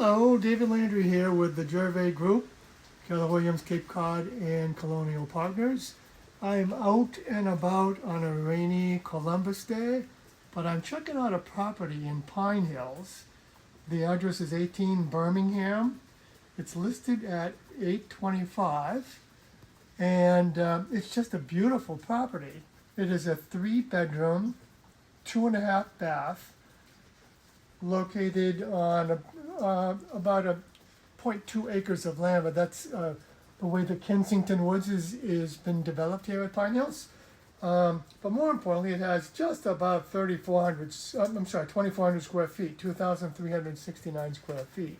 Hello, David Landry here with the Gervais Group, Keller Williams, Cape Cod, and Colonial Partners. I'm out and about on a rainy Columbus day, but I'm checking out a property in Pinehills. The address is 18 Birmingham. It's listed at $825, and it's just a beautiful property. It is a 3-bedroom, 2.5 bath, located on about a 0.2 acres of land, but that's the way the Kensington Woods is been developed here at Pinehills. But more importantly, it has just about 2,400 square feet, 2,369 square feet.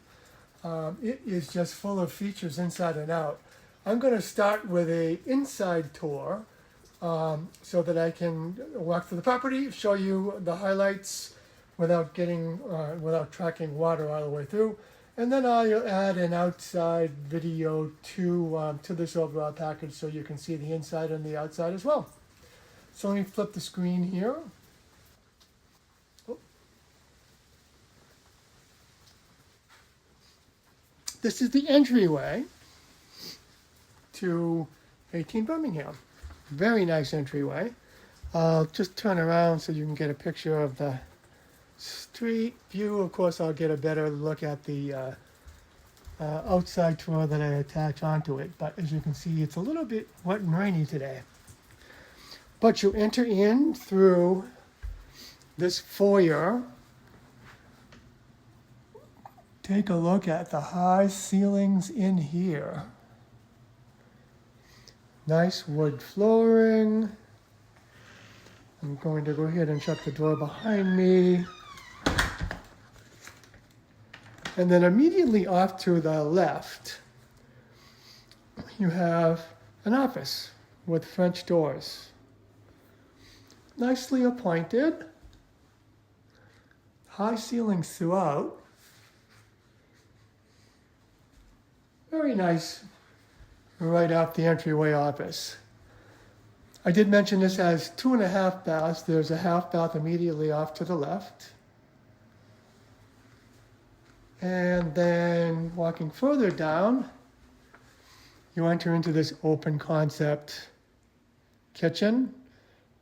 It is just full of features inside and out. I'm going to start with a inside tour so that I can walk through the property, show you the highlights without tracking water all the way through, and then I'll add an outside video to this overall package so you can see the inside and the outside as well. So let me flip the screen here. Oh. This is the entryway to 18 Birmingham. Very nice entryway. I'll just turn around so you can get a picture of the street view. Of course, I'll get a better look at the outside tour that I attach onto it. But as you can see, it's a little bit wet and rainy today. But you enter in through this foyer. Take a look at the high ceilings in here. Nice wood flooring. I'm going to go ahead and shut the door behind me. And then immediately off to the left, you have an office with French doors. Nicely appointed. High ceilings throughout. Very nice right off the entryway office. I did mention this has 2.5 baths. There's a half bath immediately off to the left. And then walking further down, you enter into this open concept kitchen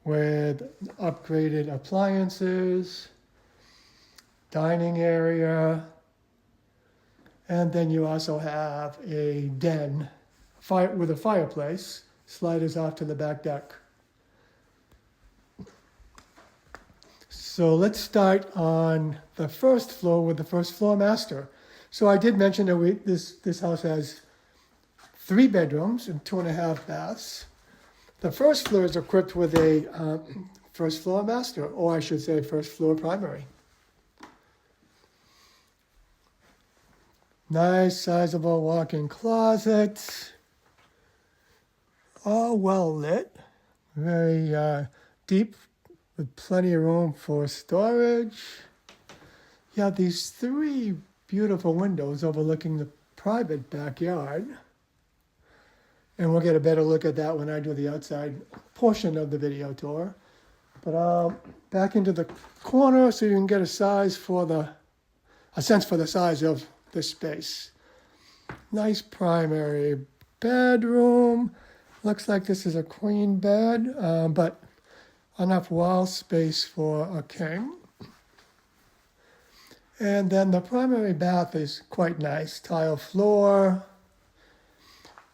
with upgraded appliances, dining area, and then you also have a den with a fireplace. Sliders off to the back deck. So let's start on the first floor with the first floor master. So I did mention that this house has 3 bedrooms and 2.5 baths. The first floor is equipped with a first floor master, or I should say first floor primary. Nice sizable walk-in closet. All well lit, very deep, with plenty of room for storage. You have these 3 beautiful windows overlooking the private backyard. And we'll get a better look at that when I do the outside portion of the video tour. But I'll back into the corner so you can get a sense for the size of this space. Nice primary bedroom. Looks like this is a queen bed, but enough wall space for a king. And then the primary bath is quite nice. Tile floor,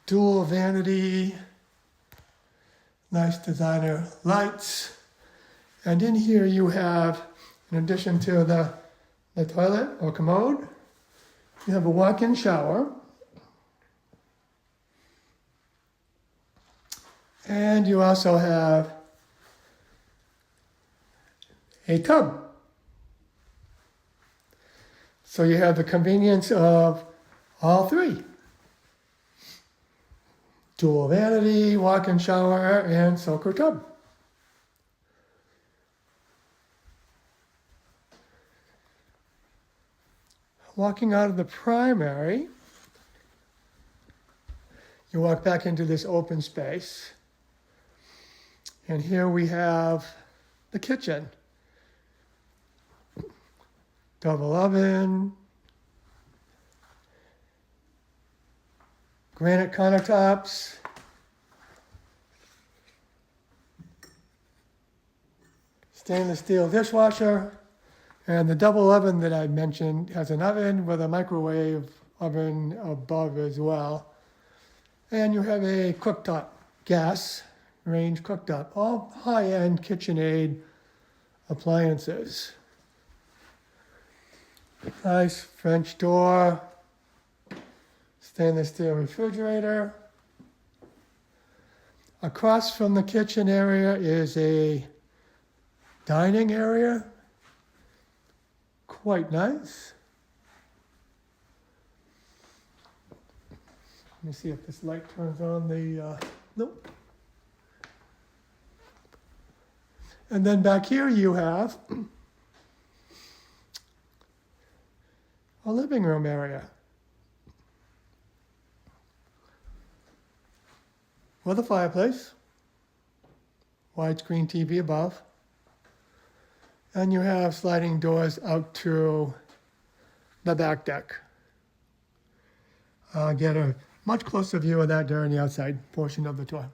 dual vanity, nice designer lights. And in here you have, in addition to the toilet or commode, you have a walk-in shower. And you also have a tub. So you have the convenience of all 3. Dual vanity, walk-in shower, and soaker tub. Walking out of the primary, you walk back into this open space. And here we have the kitchen. Double oven, Granite countertops. Stainless steel dishwasher. And the double oven that I mentioned has an oven with a microwave oven above as well. And you have a cooktop, gas range cooktop, all high-end KitchenAid appliances. Nice French door, stainless steel refrigerator. Across from the kitchen area is a dining area. Quite nice. Let me see if this light turns on the, nope. And then back here you have a living room area with a fireplace, widescreen TV above, and you have sliding doors out to the back deck. I'll get a much closer view of that during the outside portion of the tour.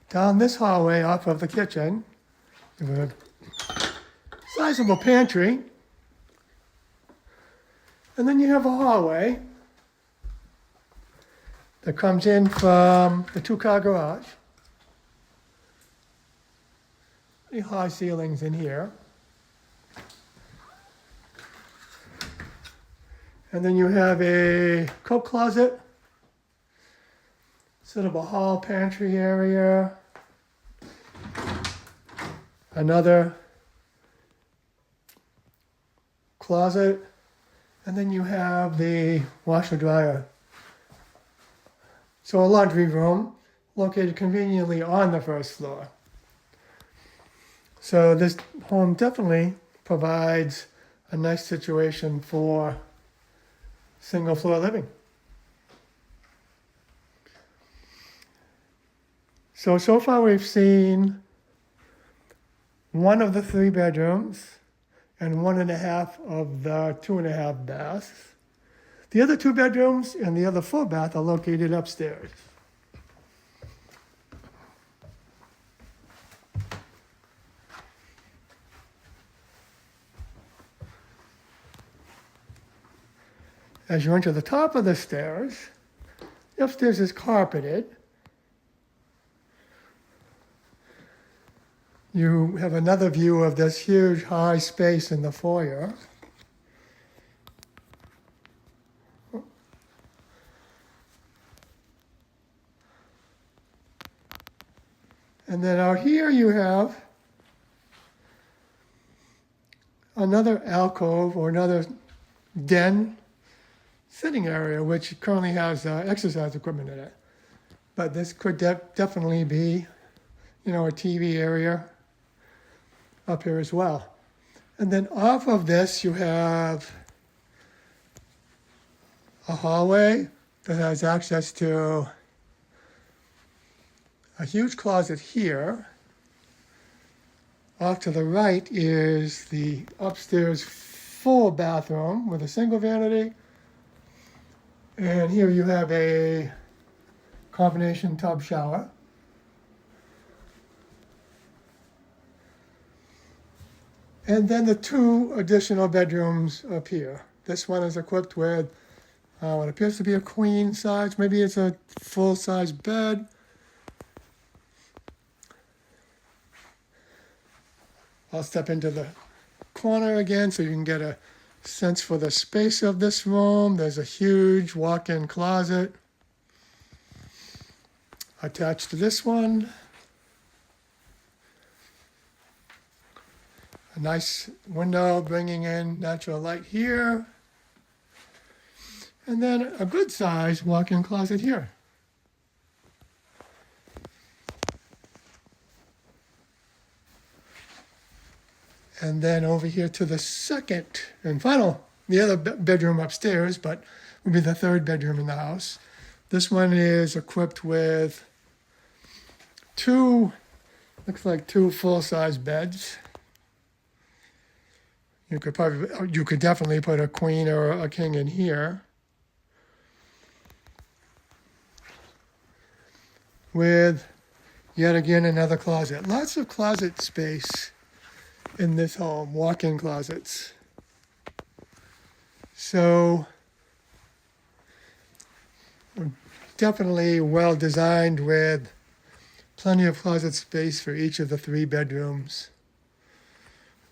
Down this hallway off of the kitchen, you have a sizable pantry. And then you have a hallway that comes in from the two-car garage. Pretty high ceilings in here. And then you have a coat closet, sort of a hall pantry area, another closet, and then you have the washer dryer. So a laundry room located conveniently on the first floor. So this home definitely provides a nice situation for single floor living. So far we've seen one of the 3 bedrooms and 1.5 of the 2.5 baths. The other 2 bedrooms and the other 4 bath are located upstairs. As you enter the top of the stairs, the upstairs is carpeted. You have another view of this huge high space in the foyer. And then out here you have another alcove or another den sitting area, which currently has exercise equipment in it. But this could definitely be, a TV area up here as well. And then off of this, you have a hallway that has access to a huge closet here. Off to the right is the upstairs full bathroom with a single vanity. And here you have a combination tub shower. And then the 2 additional bedrooms up here. This one is equipped with what appears to be a queen size. Maybe it's a full-size bed. I'll step into the corner again so you can get a sense for the space of this room. There's a huge walk-in closet attached to this one. A nice window bringing in natural light here. And then a good size walk-in closet here. And then over here to the second and final, the other bedroom upstairs, but would be the 3rd bedroom in the house. This one is equipped with 2 Looks like two full-size beds. You could definitely put a queen or a king in here. With, yet again, another closet. Lots of closet space in this home, walk-in closets. So, definitely well designed with plenty of closet space for each of the 3 bedrooms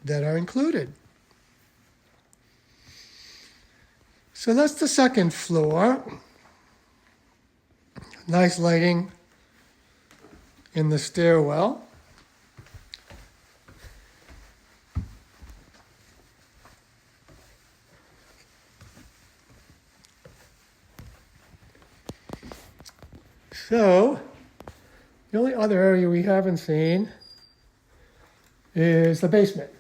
that are included. So that's the second floor. Nice lighting in the stairwell. So, the only other area we haven't seen is the basement.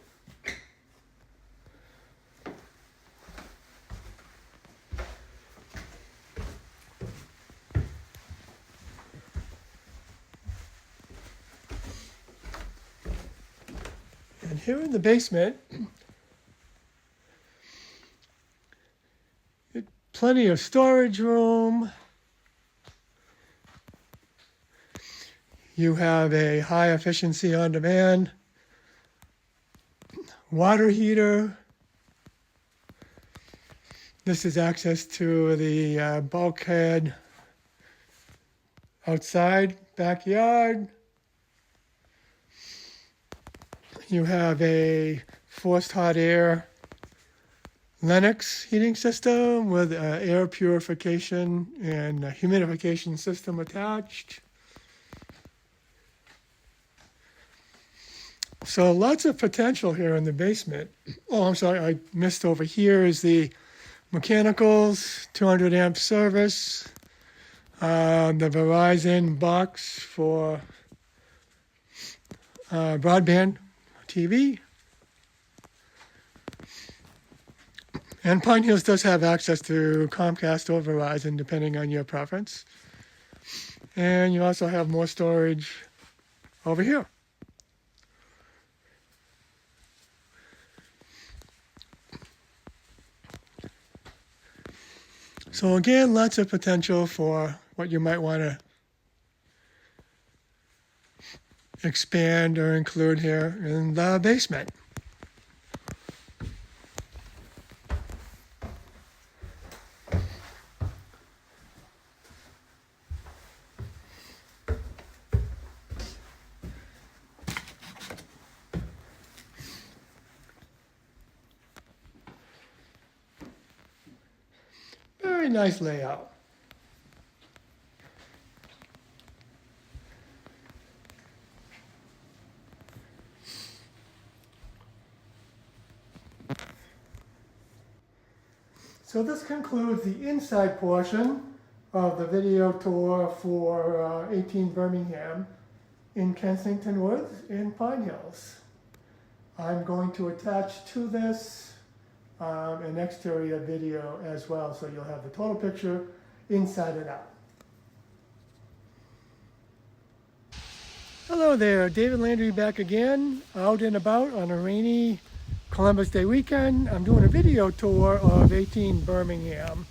And here in the basement, plenty of storage room. You have a high efficiency on demand water heater. This is access to the bulkhead outside, backyard. You have a forced hot air Lennox heating system with air purification and a humidification system attached. So lots of potential here in the basement. Oh, I'm sorry, I missed over here is the mechanicals, 200 amp service, the Verizon box for broadband TV. And Pinehills does have access to Comcast or Verizon, depending on your preference. And you also have more storage over here. So again, lots of potential for what you might want to expand or include here in the basement. Very nice layout. So this concludes the inside portion of the video tour for 18 Birmingham in Kensington Woods in Pinehills. I'm going to attach to this an exterior video as well, so you'll have the total picture inside and out. Hello there, David Landry back again, out and about on a rainy Columbus Day weekend. I'm doing a video tour of 18 Birmingham.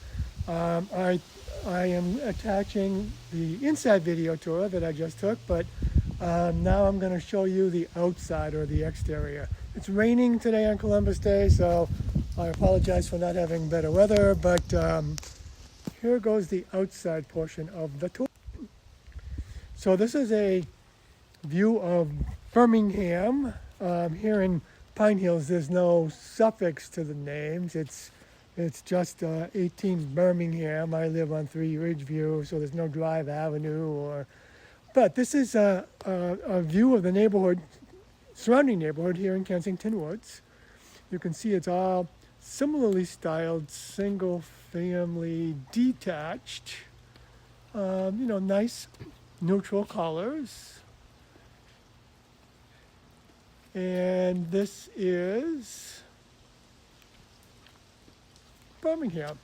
I am attaching the inside video tour that I just took, but now I'm going to show you the outside or the exterior. It's raining today on Columbus Day, so I apologize for not having better weather, but here goes the outside portion of the tour. So this is a view of Birmingham. Here in Pinehills, there's no suffix to the names. It's just 18 Birmingham. I live on 3 Ridgeview, so there's no Drive Avenue. But this is a view of the neighborhood, surrounding neighborhood here in Kensington Woods. You can see it's all similarly styled, single-family, detached. Nice neutral colors. And this is Birmingham.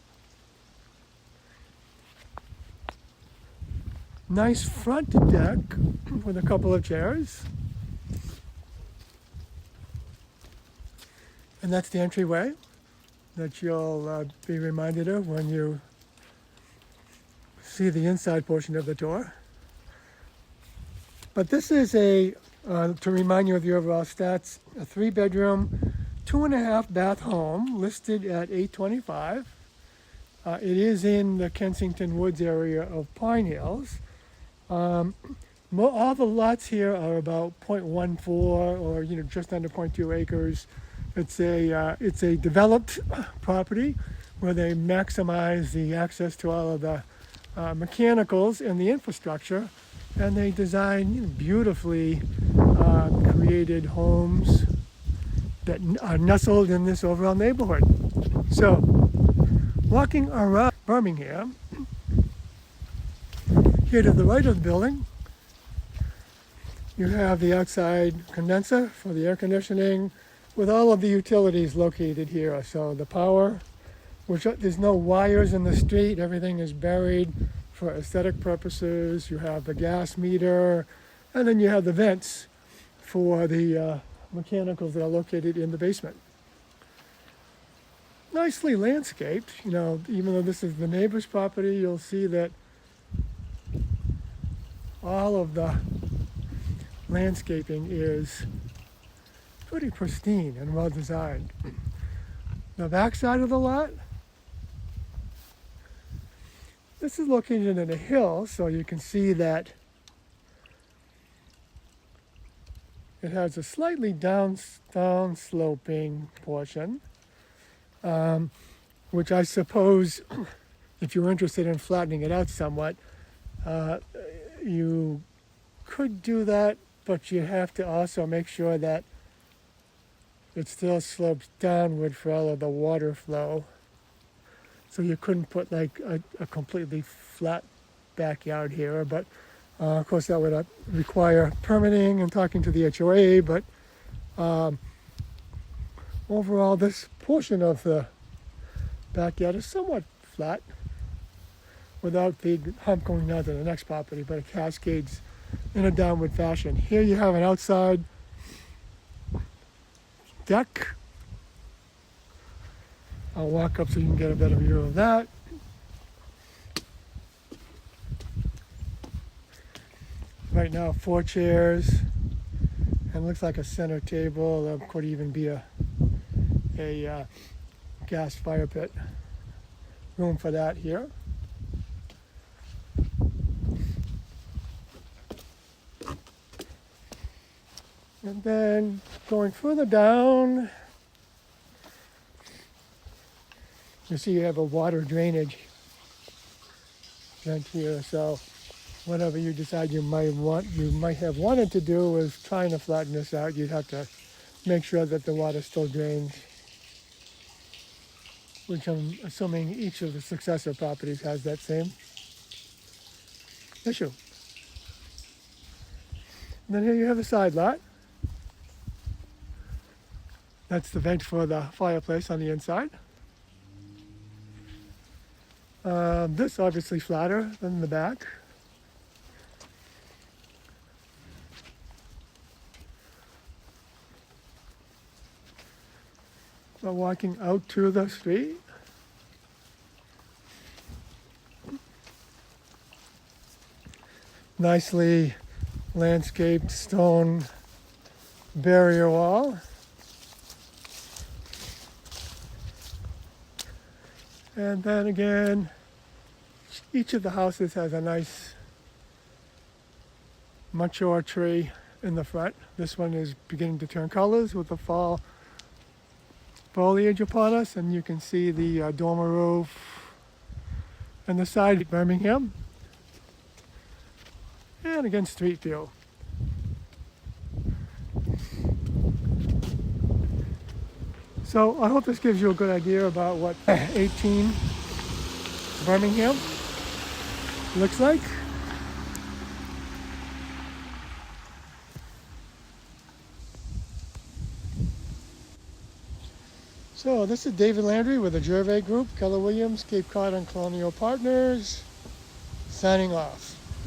Nice front deck with a couple of chairs. And that's the entryway that you'll be reminded of when you see the inside portion of the door. But this is to remind you of the overall stats, a 3-bedroom, 2.5-bath home listed at $825. It is in the Kensington Woods area of Pinehills. All the lots here are about 0.14 or just under 0.2 acres. It's a developed property where they maximize the access to all of the mechanicals and the infrastructure, and they design beautifully created homes that are nestled in this overall neighborhood. So, walking around Birmingham, here to the right of the building, you have the outside condenser for the air conditioning with all of the utilities located here. So the power, which there's no wires in the street, everything is buried for aesthetic purposes. You have the gas meter, and then you have the vents for the mechanicals that are located in the basement. Nicely landscaped, even though this is the neighbor's property, you'll see that all of the landscaping is pretty pristine and well designed. The back side of the lot, this is located in a hill, so you can see that it has a slightly down sloping portion, which I suppose, if you're interested in flattening it out somewhat, you could do that, but you have to also make sure that it still slopes downward for all of the water flow. So you couldn't put like a completely flat backyard here, but of course that would require permitting and talking to the HOA, but overall this portion of the backyard is somewhat flat without the hump going down to the next property, but it cascades in a downward fashion. Here you have an outside deck. I'll walk up so you can get a better view of that. Right now, 4 chairs, and looks like a center table. There could even be a gas fire pit. Room for that here. And then going further down, you see you have a water drainage vent here. So whatever you decide you might have wanted to do is trying to flatten this out. You'd have to make sure that the water still drains, which I'm assuming each of the successor properties has that same issue. And then here you have a side lot. That's the vent for the fireplace on the inside. This obviously flatter than the back. So walking out to the street. Nicely landscaped stone barrier wall. And then again, each of the houses has a nice mature tree in the front. This one is beginning to turn colors with the fall foliage upon us, and you can see the dormer roof and the side of Birmingham. And again, street view. So I hope this gives you a good idea about what 18 Birmingham looks like. So this is David Landry with the Gervais Group, Keller Williams, Cape Cod and Colonial Partners, signing off.